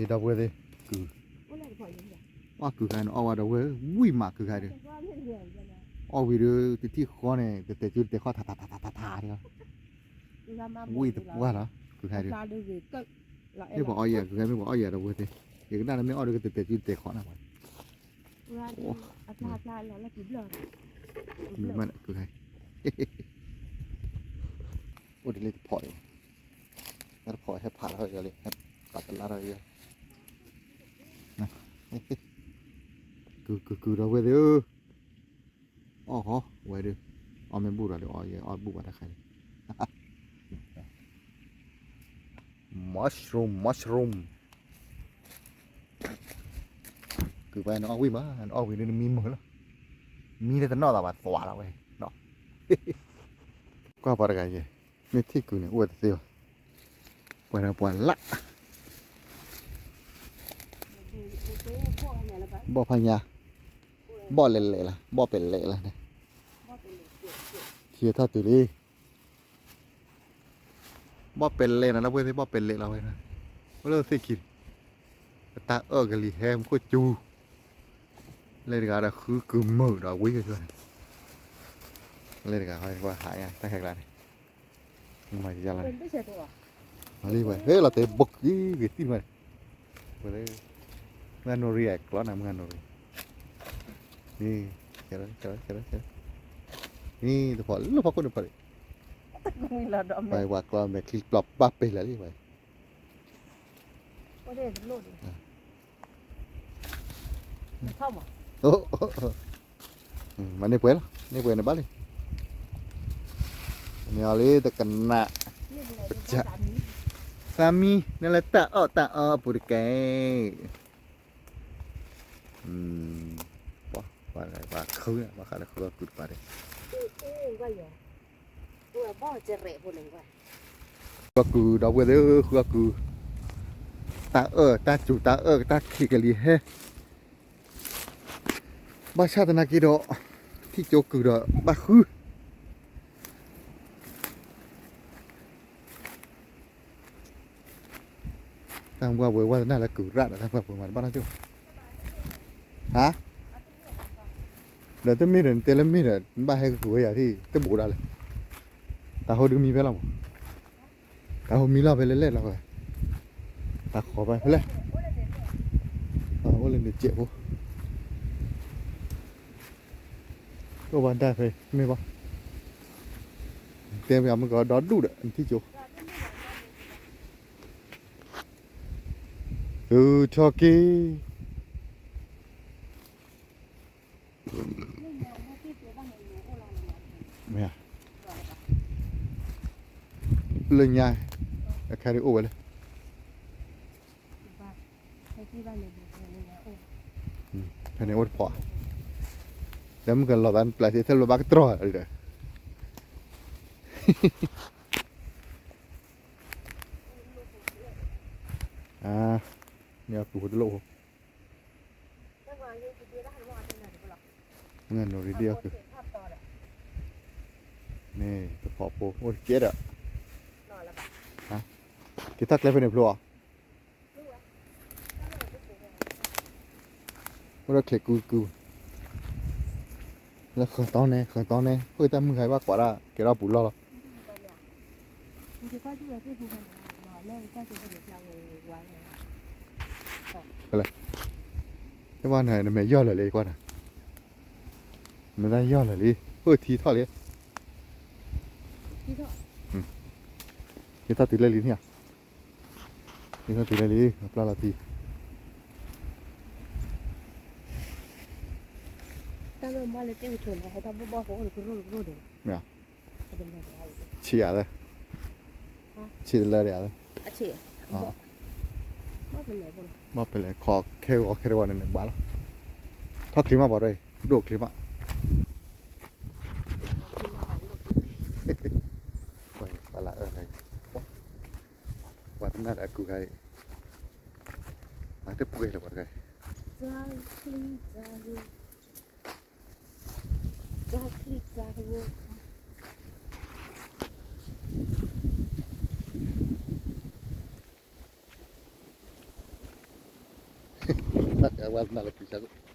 đâu quên đi cứ cứ cái nó ở đâu quên vui mà cứ cái đi ở vì được thì khó này thì chưa thì khó thà đi vui tập quá đó cứ cái đi nếu bỏ ai cứ cái mới bỏ ai đâu quên đi thì cái nào mới ở được thì chưa thì khó nào mình cứ cái ôi đi lên phổi nó phổiให้ผ่านแล้วเลยให้ตัดกันแล้วเลยนะคือเราเว้ยเด้ออ๋อฮะเว้ยเด้ออ๋อไม่บูดอะไรอ๋ออ๋อบูดอะไรใครmushroom คือไปnóวิ่งมาnóวิ่งนี่มีมือแล้วมีแต่นอกแต่ว่าตัวเราเว้ยเนาะก็พอได้ไงไม่ที่กูเนี่ยอวดเสียวปวดปวดละบ่พญาบ่เละๆล่ะบ่เป็นเละล่ะเนี่ยเทียท่าตุลีบ่เป็นเละนะเว้ยบ่เป็นเละเราเว้ยนะเลิกสิกินตากันลีแฮมก็จูเลยกาละคือมือดอกวิ่งกันด้วยเลยกาให้ว่าหายตั้งแขกอะไรมาจะอะไรมาดิไปเฮ้ยเราเตะบกยี่ตีมันไปเลยงานโนรีแอกล้อนำงานโนรีนี่เจอนี่ตัวพอลูกพอคนเดียวไปว่ากลอนแบบคลิปปลอบปั๊บไปแล้วนี่ไปโอ้มันนี่เปิดนี่เปิดในบ้านเลยนี่เอาเลยแต่กันนะจะสามีนั่นแหละตาอ้อปุริเกว่าอะไรว่าเขาเนี่ยว่าอะไรเขาก็กุดไปเลยก็คือดอกเวเดอร์ก็คือตาจูตาขี้กะลีเฮบ้าชาตินากิโดที่โจกุดบ้าคือทางว่าเวว่าน่าละกุดระทางว่าประมาณบ้านนั่นจ้ะฮะเดี๋ยวจะมีเรื่องเตลมีเรื่องบ้าให้กุดอย่างที่จะบูดอะไรตาเขาดูมีไปแล้วมั้งตาเขามีเราไปเล่นๆแล้วไปตาขอไปเลยโอ้เล่นเดี๋ยวเจ็บก็วันได้ไปไม่บ้าเตรียมยามันก็ดอดดูเด้อที่จูชอกี้ไม่อะเลยง่ายแค่ได้โอ้เลยแค่นี้โอ้พอแล้วมันก็หลอดอันปลายที่เธอหลอดบักตรอเลยเนี่ยปูดโลเงินโนริเดียวคือนี่ตะขอปูโอ้ยเจ๊ดอ่ะฮะกี่ทักเลยเป็นพลัวเราเขกูแล้วขันตอนนี้เฮ้ยแต่มึงใครว่ากว่าละเกี่ยวกับปูล้ออะไรแต่ว่าไหนน่ะแม่ย่อเลยกว่าน่ะมันได้ย่อเลยเฮ้ยทีเท่าเลยทีเท่าตีเลยเนี่ยทีเท่าตีเลยปลาละทีตั้งแต่บ้านเล็กเจ้าชนเขาทำบ้าเขาเลยรู้เดี๋ยวเนี่ยเชี่ยเลยเชี่ยเลยเดี๋ยวเชี่ยมาเป็นเลยขอแค่วันนึงบ้าแล้วถ้าคลิปมาบอกเลยดูคลิปอ่ะไปละอะไรวันนั้นaku kai ada puai lah kai Nak awal nak lebih satu.